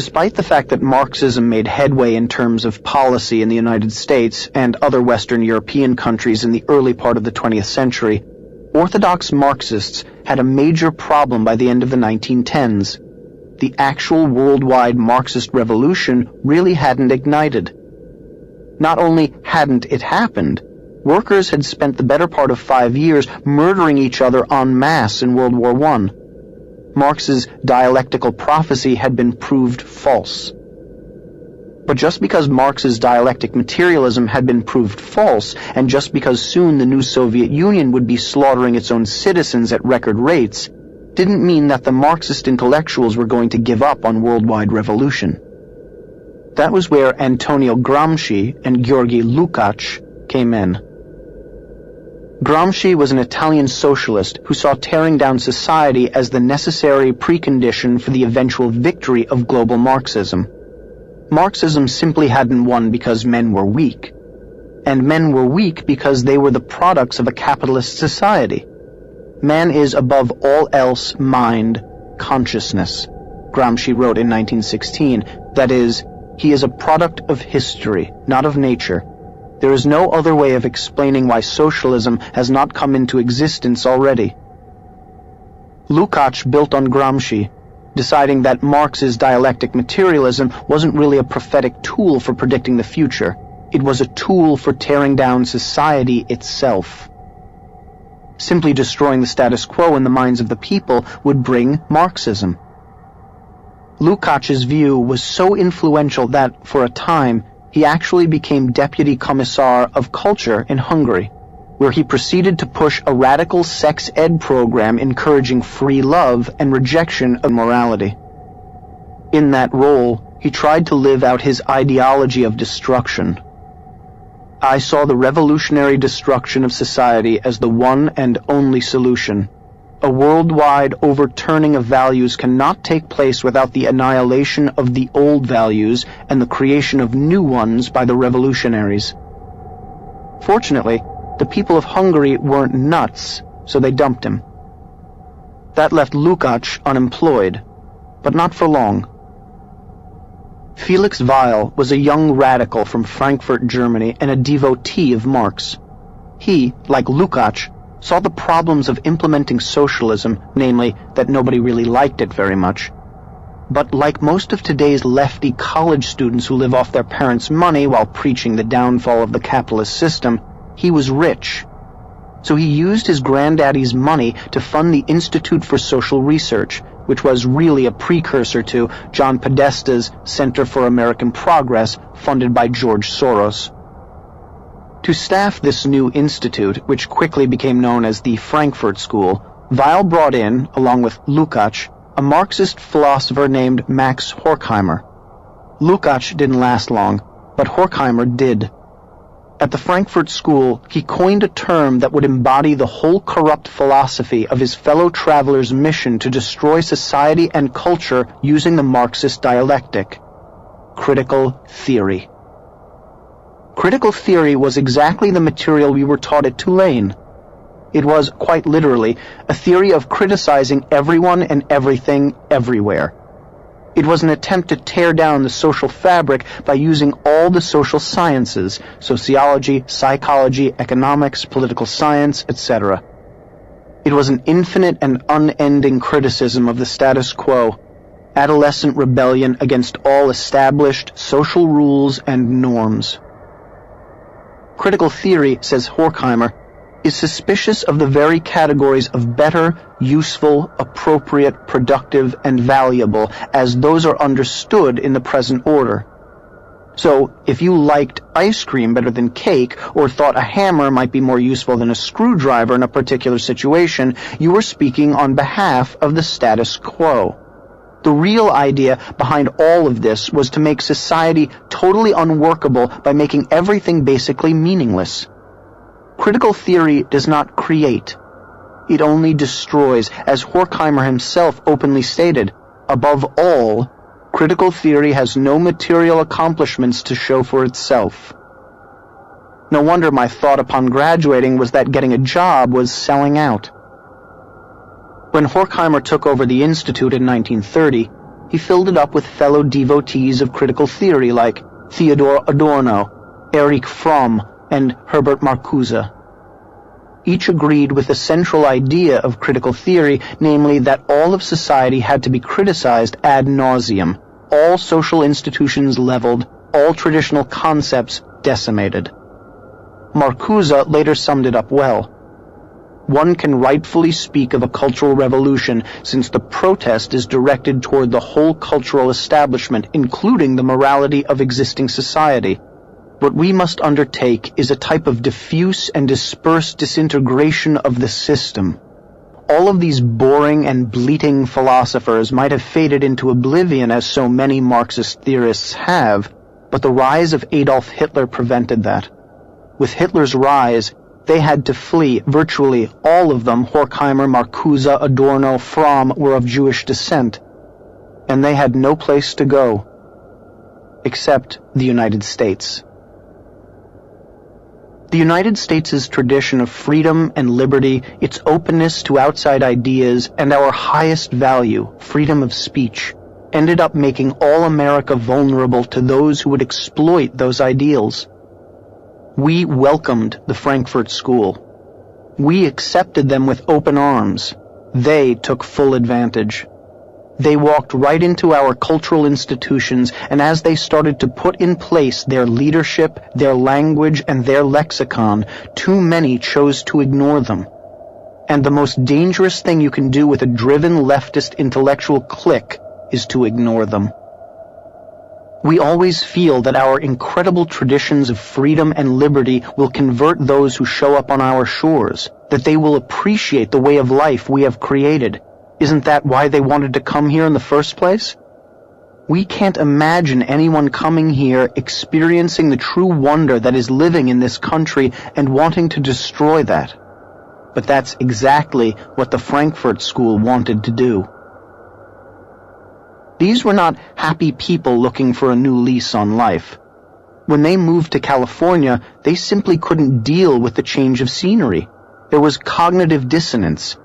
Despite the fact that Marxism made headway in terms of policy in the United States and other Western European countries in the early part of the 20th century, orthodox Marxists had a major problem by the end of the 1910s. The actual worldwide Marxist revolution really hadn't ignited. Not only hadn't it happened, workers had spent the better part of 5 years murdering each other en masse in World War I. Marx's dialectical prophecy had been proved false. But just because Marx's dialectic materialism had been proved false, and just because soon the new Soviet Union would be slaughtering its own citizens at record rates, didn't mean that the Marxist intellectuals were going to give up on worldwide revolution. That was where Antonio Gramsci and Georgy Lukács came in. Gramsci was an Italian socialist who saw tearing down society as the necessary precondition for the eventual victory of global Marxism. Marxism simply hadn't won because men were weak. And men were weak because they were the products of a capitalist society. Man is above all else mind, consciousness, Gramsci wrote in 1916. That is, he is a product of history, not of nature. There is no other way of explaining why socialism has not come into existence already. Lukács built on Gramsci, deciding that Marx's dialectic materialism wasn't really a prophetic tool for predicting the future. It was a tool for tearing down society itself. Simply destroying the status quo in the minds of the people would bring Marxism. Lukács's view was so influential that, for a time, he actually became Deputy Commissar of Culture in Hungary, where he proceeded to push a radical sex ed program encouraging free love and rejection of morality. In that role, he tried to live out his ideology of destruction. I saw the revolutionary destruction of society as the one and only solution. A worldwide overturning of values cannot take place without the annihilation of the old values and the creation of new ones by the revolutionaries. Fortunately, the people of Hungary weren't nuts, so they dumped him. That left Lukács unemployed, but not for long. Felix Weil was a young radical from Frankfurt, Germany, and a devotee of Marx. He, like Lukács, saw the problems of implementing socialism, namely that nobody really liked it very much. But like most of today's lefty college students who live off their parents' money while preaching the downfall of the capitalist system, he was rich. So he used his granddaddy's money to fund the Institute for Social Research, which was really a precursor to John Podesta's Center for American Progress, funded by George Soros. To staff this new institute, which quickly became known as the Frankfurt-skolen, Weil brought in, along with Lukács, a Marxist philosopher named Max Horkheimer. Lukács didn't last long, but Horkheimer did. At the Frankfurt School, he coined a term that would embody the whole corrupt philosophy of his fellow travelers' mission to destroy society and culture using the Marxist dialectic: critical theory. Critical theory was exactly the material we were taught at Tulane. It was, quite literally, a theory of criticizing everyone and everything everywhere. It was an attempt to tear down the social fabric by using all the social sciences: sociology, psychology, economics, political science, etc. It was an infinite and unending criticism of the status quo, adolescent rebellion against all established social rules and norms. Critical theory, says Horkheimer, is suspicious of the very categories of better, useful, appropriate, productive, and valuable as those are understood in the present order. So, if you liked ice cream better than cake, or thought a hammer might be more useful than a screwdriver in a particular situation, you were speaking on behalf of the status quo. The real idea behind all of this was to make society totally unworkable by making everything basically meaningless. Critical theory does not create. It only destroys, as Horkheimer himself openly stated. Above all, critical theory has no material accomplishments to show for itself. No wonder my thought upon graduating was that getting a job was selling out. When Horkheimer took over the Institute in 1930, he filled it up with fellow devotees of critical theory like Theodor Adorno, Erich Fromm, and Herbert Marcuse. Each agreed with the central idea of critical theory, namely that all of society had to be criticized ad nauseum, all social institutions leveled, all traditional concepts decimated. Marcuse later summed it up well. One can rightfully speak of a cultural revolution since the protest is directed toward the whole cultural establishment, including the morality of existing society. What we must undertake is a type of diffuse and dispersed disintegration of the system. All of these boring and bleating philosophers might have faded into oblivion as so many Marxist theorists have, but the rise of Adolf Hitler prevented that. With Hitler's rise, they had to flee. Virtually all of them, Horkheimer, Marcuse, Adorno, Fromm, were of Jewish descent, and they had no place to go, except the United States. The United States' tradition of freedom and liberty, its openness to outside ideas, and our highest value, freedom of speech, ended up making all America vulnerable to those who would exploit those ideals. We welcomed the Frankfurt School. We accepted them with open arms. They took full advantage. They walked right into our cultural institutions, and as they started to put in place their leadership, their language, and their lexicon, too many chose to ignore them. And the most dangerous thing you can do with a driven leftist intellectual clique is to ignore them. We always feel that our incredible traditions of freedom and liberty will convert those who show up on our shores, that they will appreciate the way of life we have created. Isn't that why they wanted to come here in the first place? We can't imagine anyone coming here experiencing the true wonder that is living in this country and wanting to destroy that. But that's exactly what the Frankfurt School wanted to do. These were not happy people looking for a new lease on life. When they moved to California, they simply couldn't deal with the change of scenery. There was cognitive dissonance.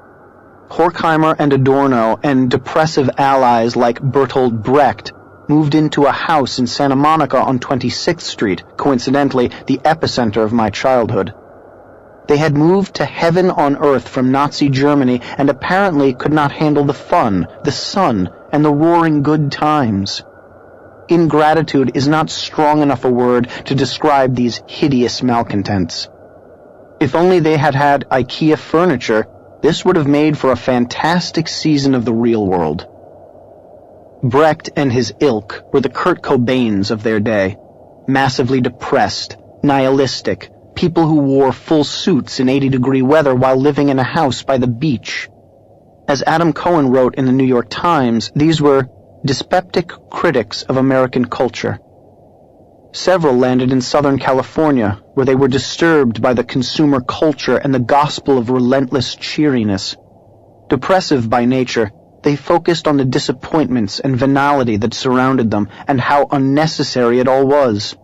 Horkheimer and Adorno and depressive allies like Bertolt Brecht moved into a house in Santa Monica on 26th Street, coincidentally the epicenter of my childhood. They had moved to heaven on earth from Nazi Germany and apparently could not handle the fun, the sun, and the roaring good times. Ingratitude is not strong enough a word to describe these hideous malcontents. If only they had had IKEA furniture, this would have made for a fantastic season of the real world. Brecht and his ilk were the Kurt Cobains of their day, massively depressed, nihilistic, people who wore full suits in 80-degree weather while living in a house by the beach. As Adam Cohen wrote in the New York Times, these were dyspeptic critics of American culture. Several landed in Southern California, where they were disturbed by the consumer culture and the gospel of relentless cheeriness. Depressive by nature, they focused on the disappointments and venality that surrounded them and how unnecessary it all was.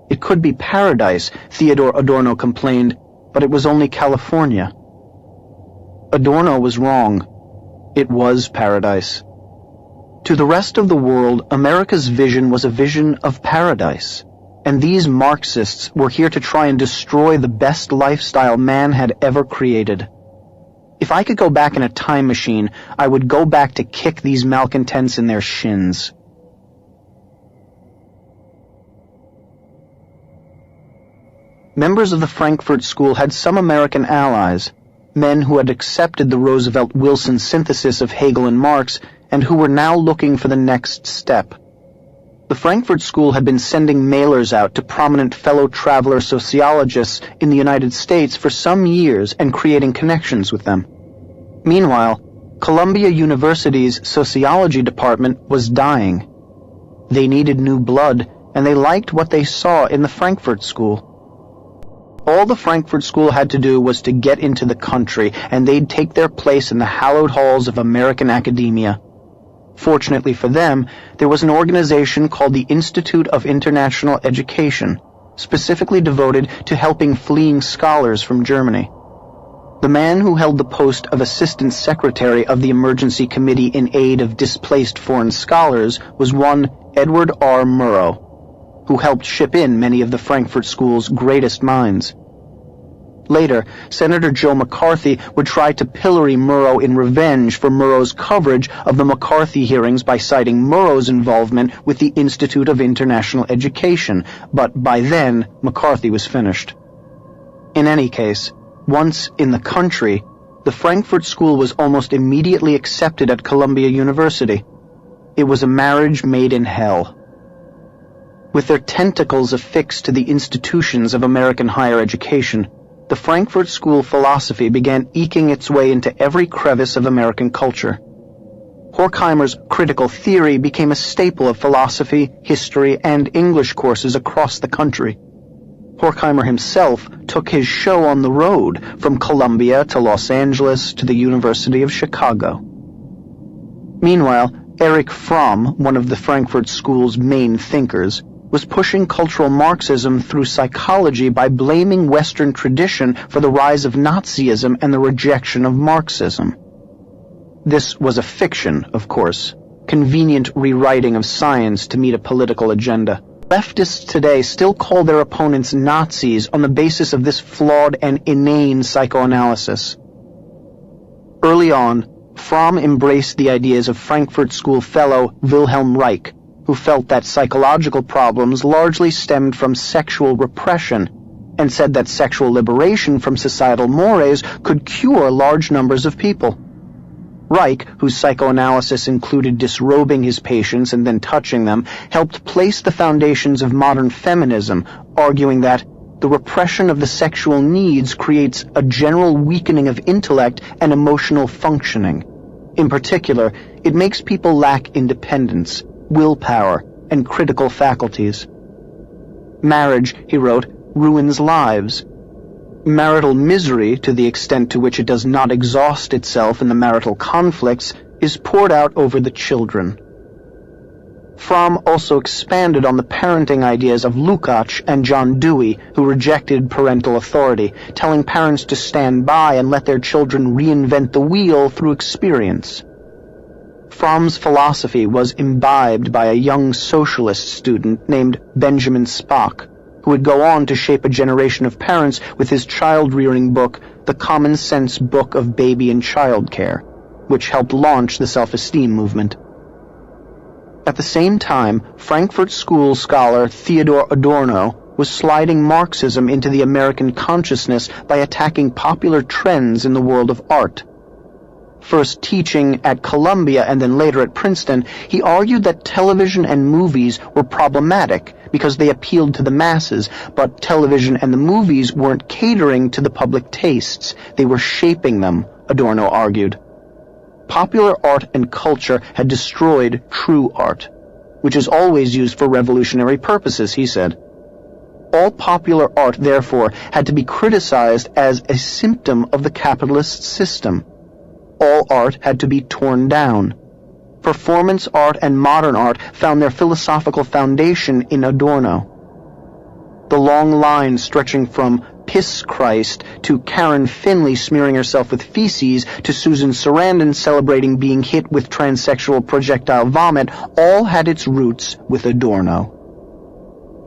It could be paradise, Theodor Adorno complained, but it was only California. Adorno was wrong. It was paradise. To the rest of the world, America's vision was a vision of paradise, and these Marxists were here to try and destroy the best lifestyle man had ever created. If I could go back in a time machine, I would go back to kick these malcontents in their shins. Members of the Frankfurt School had some American allies, men who had accepted the Roosevelt-Wilson synthesis of Hegel and Marx and who were now looking for the next step. The Frankfurt School had been sending mailers out to prominent fellow traveler sociologists in the United States for some years and creating connections with them. Meanwhile, Columbia University's sociology department was dying. They needed new blood, and they liked what they saw in the Frankfurt School. All the Frankfurt School had to do was to get into the country, and they'd take their place in the hallowed halls of American academia. Fortunately for them, there was an organization called the Institute of International Education, specifically devoted to helping fleeing scholars from Germany. The man who held the post of Assistant Secretary of the Emergency Committee in Aid of Displaced Foreign Scholars was one Edward R. Murrow, who helped ship in many of the Frankfurt School's greatest minds. Later, Senator Joe McCarthy would try to pillory Murrow in revenge for Murrow's coverage of the McCarthy hearings by citing Murrow's involvement with the Institute of International Education, but by then, McCarthy was finished. In any case, once in the country, the Frankfurt School was almost immediately accepted at Columbia University. It was a marriage made in hell. With their tentacles affixed to the institutions of American higher education, the Frankfurt School philosophy began eking its way into every crevice of American culture. Horkheimer's critical theory became a staple of philosophy, history, and English courses across the country. Horkheimer himself took his show on the road, from Columbia to Los Angeles to the University of Chicago. Meanwhile, Erich Fromm, one of the Frankfurt School's main thinkers, was pushing cultural Marxism through psychology by blaming Western tradition for the rise of Nazism and the rejection of Marxism. This was a fiction, of course, convenient rewriting of science to meet a political agenda. Leftists today still call their opponents Nazis on the basis of this flawed and inane psychoanalysis. Early on, Fromm embraced the ideas of Frankfurt School fellow Wilhelm Reich, who felt that psychological problems largely stemmed from sexual repression, and said that sexual liberation from societal mores could cure large numbers of people. Reich, whose psychoanalysis included disrobing his patients and then touching them, helped place the foundations of modern feminism, arguing that the repression of the sexual needs creates a general weakening of intellect and emotional functioning. In particular, it makes people lack independence, willpower, and critical faculties. Marriage, he wrote, ruins lives. Marital misery, to the extent to which it does not exhaust itself in the marital conflicts, is poured out over the children. Fromm also expanded on the parenting ideas of Lukács and John Dewey, who rejected parental authority, telling parents to stand by and let their children reinvent the wheel through experience. Fromm's philosophy was imbibed by a young socialist student named Benjamin Spock, who would go on to shape a generation of parents with his child-rearing book, The Common Sense Book of Baby and Child Care, which helped launch the self-esteem movement. At the same time, Frankfurt School scholar Theodor Adorno was sliding Marxism into the American consciousness by attacking popular trends in the world of art. First teaching at Columbia and then later at Princeton, he argued that television and movies were problematic because they appealed to the masses, but television and the movies weren't catering to the public tastes. They were shaping them, Adorno argued. Popular art and culture had destroyed true art, which is always used for revolutionary purposes, he said. All popular art, therefore, had to be criticized as a symptom of the capitalist system. All art had to be torn down. Performance art and modern art found their philosophical foundation in Adorno. The long line stretching from Piss Christ to Karen Finley smearing herself with feces to Susan Sarandon celebrating being hit with transsexual projectile vomit all had its roots with Adorno.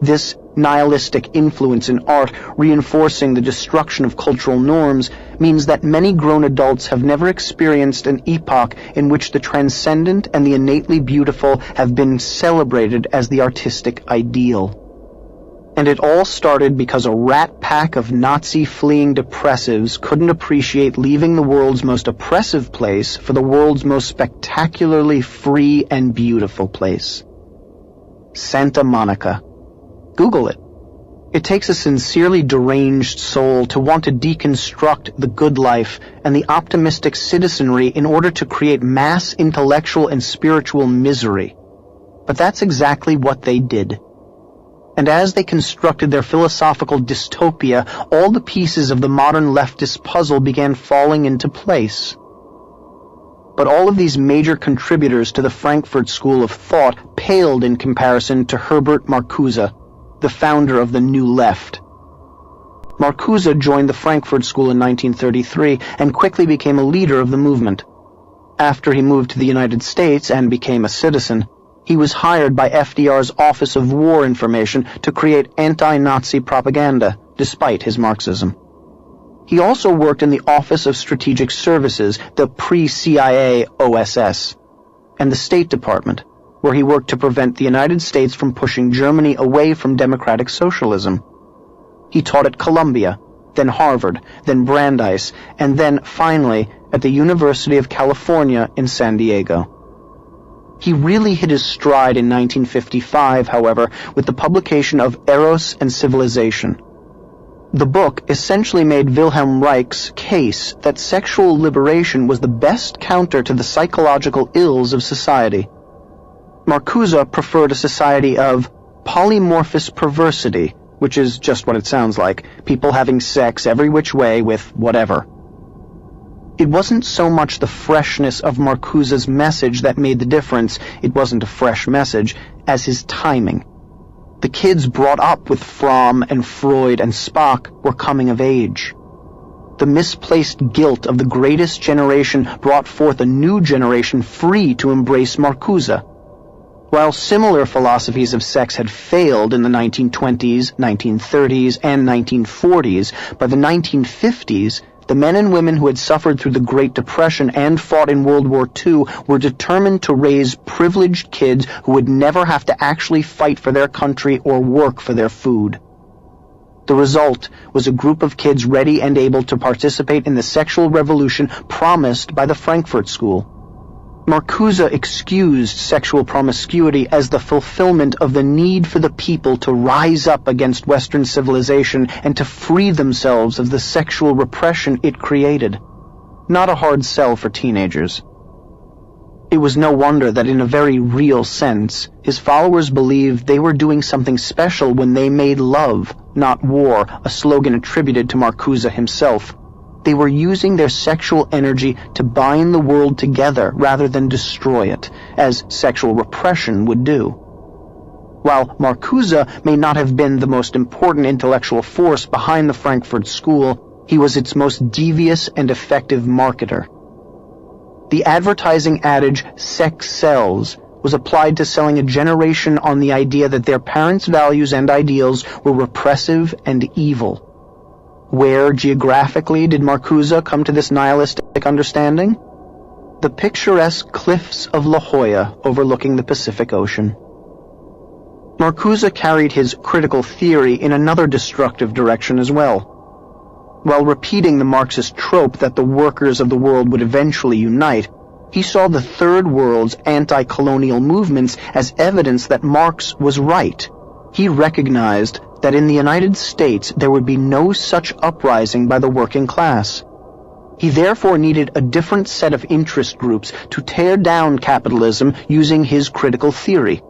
This nihilistic influence in art, reinforcing the destruction of cultural norms, means that many grown adults have never experienced an epoch in which the transcendent and the innately beautiful have been celebrated as the artistic ideal. And it all started because a rat pack of Nazi-fleeing depressives couldn't appreciate leaving the world's most oppressive place for the world's most spectacularly free and beautiful place. Santa Monica. Google it. It takes a sincerely deranged soul to want to deconstruct the good life and the optimistic citizenry in order to create mass intellectual and spiritual misery. But that's exactly what they did. And as they constructed their philosophical dystopia, all the pieces of the modern leftist puzzle began falling into place. But all of these major contributors to the Frankfurt School of Thought paled in comparison to Herbert Marcuse, the founder of the New Left. Marcuse joined the Frankfurt School in 1933 and quickly became a leader of the movement. After he moved to the United States and became a citizen, he was hired by FDR's Office of War Information to create anti-Nazi propaganda, despite his Marxism. He also worked in the Office of Strategic Services, the pre-CIA OSS, and the State Department, where he worked to prevent the United States from pushing Germany away from democratic socialism. He taught at Columbia, then Harvard, then Brandeis, and then, finally, at the University of California in San Diego. He really hit his stride in 1955, however, with the publication of Eros and Civilization. The book essentially made Wilhelm Reich's case that sexual liberation was the best counter to the psychological ills of society. Marcuse preferred a society of polymorphous perversity, which is just what it sounds like, people having sex every which way with whatever. It wasn't so much the freshness of Marcuse's message that made the difference, it wasn't a fresh message, as his timing. The kids brought up with Fromm and Freud and Spock were coming of age. The misplaced guilt of the greatest generation brought forth a new generation free to embrace Marcuse. While similar philosophies of sex had failed in the 1920s, 1930s, and 1940s, by the 1950s, the men and women who had suffered through the Great Depression and fought in World War II were determined to raise privileged kids who would never have to actually fight for their country or work for their food. The result was a group of kids ready and able to participate in the sexual revolution promised by the Frankfurt School. Marcuse excused sexual promiscuity as the fulfillment of the need for the people to rise up against Western civilization and to free themselves of the sexual repression it created. Not a hard sell for teenagers. It was no wonder that in a very real sense, his followers believed they were doing something special when they made love, not war, a slogan attributed to Marcuse himself. They were using their sexual energy to bind the world together rather than destroy it, as sexual repression would do. While Marcuse may not have been the most important intellectual force behind the Frankfurt School, he was its most devious and effective marketer. The advertising adage, "sex sells," was applied to selling a generation on the idea that their parents' values and ideals were repressive and evil. Where, geographically, did Marcuse come to this nihilistic understanding? The picturesque cliffs of La Jolla overlooking the Pacific Ocean. Marcuse carried his critical theory in another destructive direction as well. While repeating the Marxist trope that the workers of the world would eventually unite, he saw the Third World's anti-colonial movements as evidence that Marx was right. He recognized that in the United States there would be no such uprising by the working class. He therefore needed a different set of interest groups to tear down capitalism using his critical theory.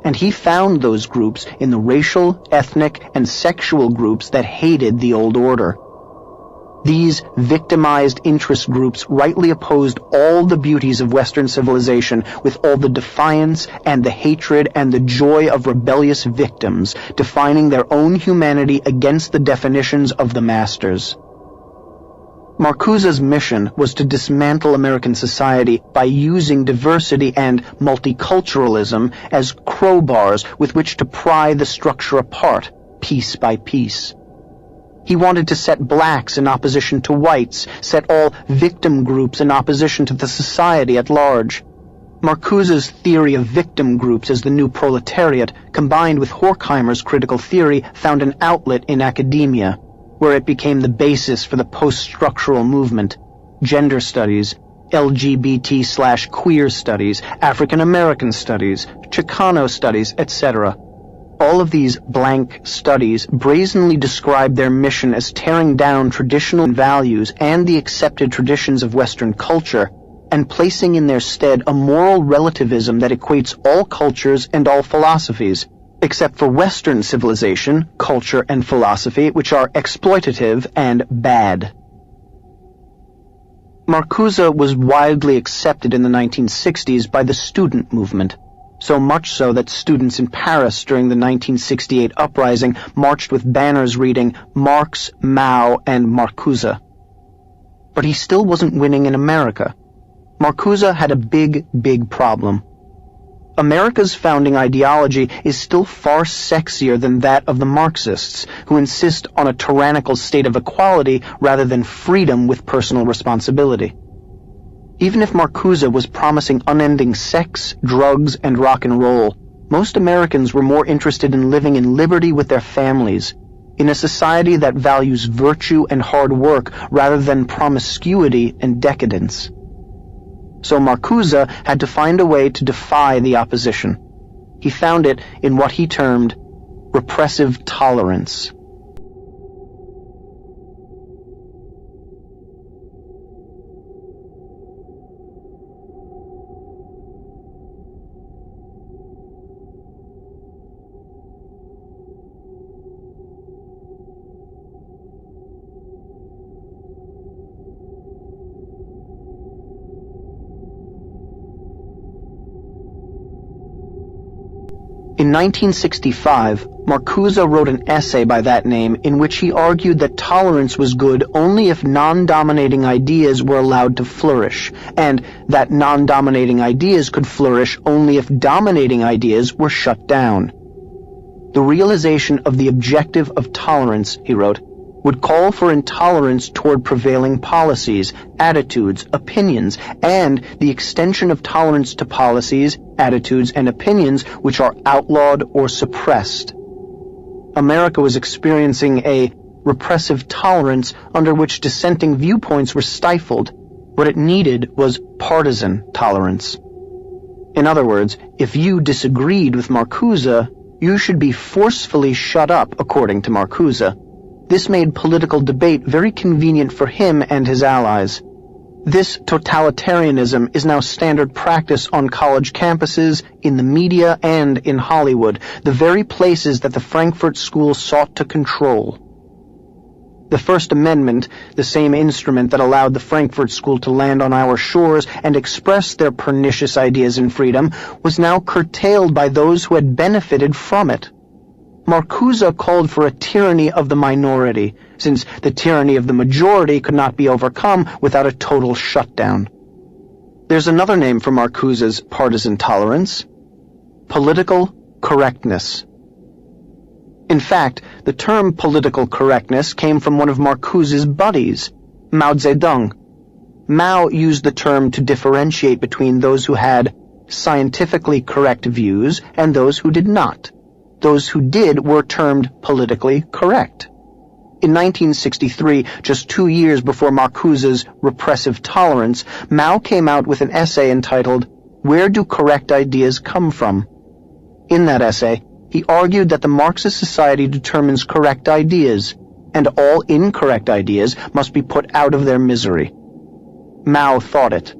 And he found those groups in the racial, ethnic, and sexual groups that hated the old order. These victimized interest groups rightly opposed all the beauties of Western civilization with all the defiance and the hatred and the joy of rebellious victims, defining their own humanity against the definitions of the masters. Marcuse's mission was to dismantle American society by using diversity and multiculturalism as crowbars with which to pry the structure apart, piece by piece. He wanted to set blacks in opposition to whites, set all victim groups in opposition to the society at large. Marcuse's theory of victim groups as the new proletariat, combined with Horkheimer's critical theory, found an outlet in academia, where it became the basis for the post-structural movement, gender studies, LGBT/queer studies, African American studies, Chicano studies, etc. All of these blank studies brazenly describe their mission as tearing down traditional values and the accepted traditions of Western culture and placing in their stead a moral relativism that equates all cultures and all philosophies, except for Western civilization, culture, and philosophy, which are exploitative and bad. Marcuse was widely accepted in the 1960s by the student movement. so much so that students in Paris during the 1968 uprising marched with banners reading Marx, Mao, and Marcuse. But he still wasn't winning in America. Marcuse had a big problem. America's founding ideology is still far sexier than that of the Marxists, who insist on a tyrannical state of equality rather than freedom with personal responsibility. Even if Marcuse was promising unending sex, drugs, and rock and roll, most Americans were more interested in living in liberty with their families, in a society that values virtue and hard work rather than promiscuity and decadence. So Marcuse had to find a way to defy the opposition. He found it in what he termed repressive tolerance. In 1965, Marcuse wrote an essay by that name in which he argued that tolerance was good only if non-dominating ideas were allowed to flourish, and that non-dominating ideas could flourish only if dominating ideas were shut down. The realization of the objective of tolerance, he wrote, would call for intolerance toward prevailing policies, attitudes, opinions, and the extension of tolerance to policies, attitudes, and opinions which are outlawed or suppressed. America was experiencing a repressive tolerance under which dissenting viewpoints were stifled. What it needed was partisan tolerance. In other words, if you disagreed with Marcuse, you should be forcefully shut up, according to Marcuse. This made political debate very convenient for him and his allies. This totalitarianism is now standard practice on college campuses, in the media, and in Hollywood, the very places that the Frankfurt School sought to control. The First Amendment, the same instrument that allowed the Frankfurt School to land on our shores and express their pernicious ideas in freedom, was now curtailed by those who had benefited from it. Marcuse called for a tyranny of the minority, since the tyranny of the majority could not be overcome without a total shutdown. There's another name for Marcuse's partisan tolerance: political correctness. In fact, the term political correctness came from one of Marcuse's buddies, Mao Zedong. Mao used the term to differentiate between those who had scientifically correct views and those who did not. Those who did were termed politically correct. In 1963, just 2 years before Marcuse's repressive tolerance, Mao came out with an essay entitled, "Where Do Correct Ideas Come From?" In that essay, he argued that the Marxist society determines correct ideas, and all incorrect ideas must be put out of their misery. Mao thought it,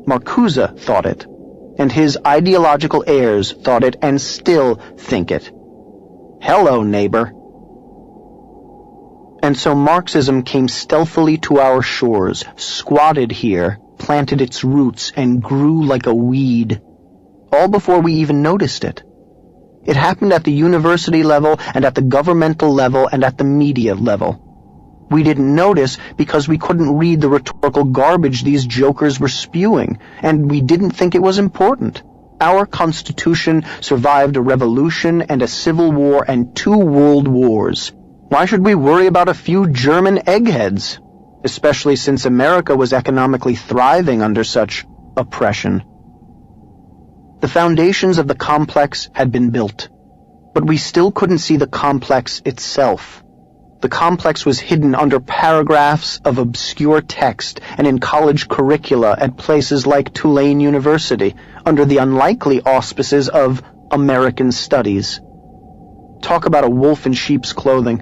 Marcuse thought it, and his ideological heirs thought it and still think it. Hello, neighbor. And so Marxism came stealthily to our shores, squatted here, planted its roots, and grew like a weed, all before we even noticed it. It happened at the university level and at the governmental level and at the media level. We didn't notice because we couldn't read the rhetorical garbage these jokers were spewing, and we didn't think it was important. Our Constitution survived a revolution and a civil war and 2 world wars. Why should we worry about a few German eggheads? Especially since America was economically thriving under such oppression. The foundations of the complex had been built, but we still couldn't see the complex itself. The complex was hidden under paragraphs of obscure text and in college curricula at places like Tulane University, under the unlikely auspices of American Studies. Talk about a wolf in sheep's clothing.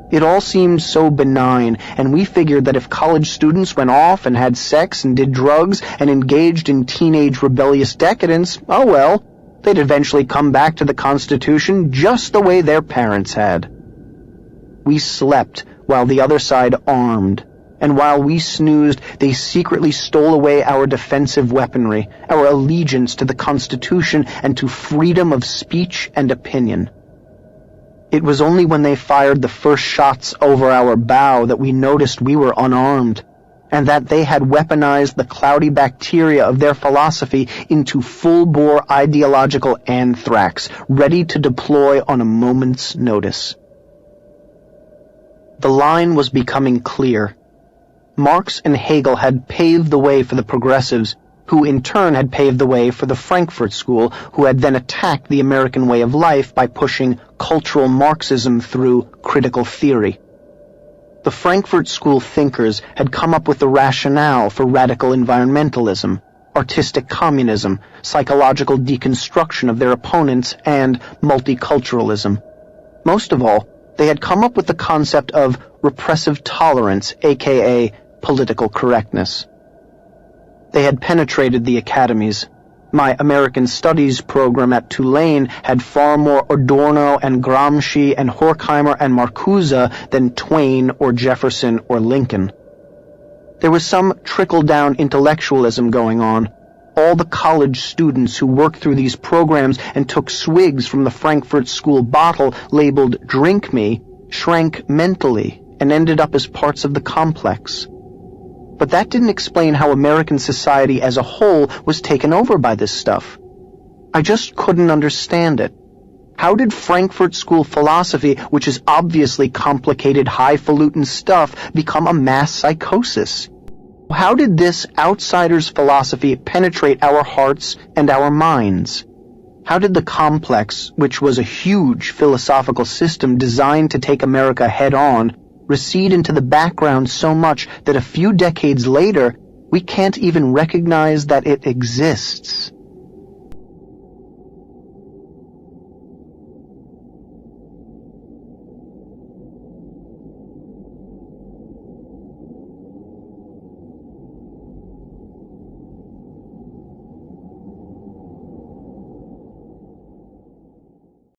It all seemed so benign, and we figured that if college students went off and had sex and did drugs and engaged in teenage rebellious decadence, oh well, they'd eventually come back to the Constitution just the way their parents had. We slept while the other side armed, And while we snoozed, they secretly stole away our defensive weaponry, our allegiance to the Constitution and to freedom of speech and opinion. It was only when they fired the first shots over our bow that we noticed we were unarmed, and that they had weaponized the cloudy bacteria of their philosophy into full-bore ideological anthrax, ready to deploy on a moment's notice. The line was becoming clear. Marx and Hegel had paved the way for the progressives, who in turn had paved the way for the Frankfurt School, who had then attacked the American way of life by pushing cultural Marxism through critical theory. The Frankfurt School thinkers had come up with the rationale for radical environmentalism, artistic communism, psychological deconstruction of their opponents, and multiculturalism. Most of all, they had come up with the concept of repressive tolerance, aka political correctness. They had penetrated the academies. My American Studies program at Tulane had far more Adorno and Gramsci and Horkheimer and Marcuse than Twain or Jefferson or Lincoln. There was some trickle-down intellectualism going on. All the college students who worked through these programs and took swigs from the Frankfurt School bottle labeled "Drink Me" shrank mentally and ended up as parts of the complex. But that didn't explain how American society as a whole was taken over by this stuff. I just couldn't understand it. How did Frankfurt School philosophy, which is obviously complicated, highfalutin stuff, become a mass psychosis? How did this outsider's philosophy penetrate our hearts and our minds? How did the complex, which was a huge philosophical system designed to take America head-on, recede into the background so much that a few decades later, we can't even recognize that it exists?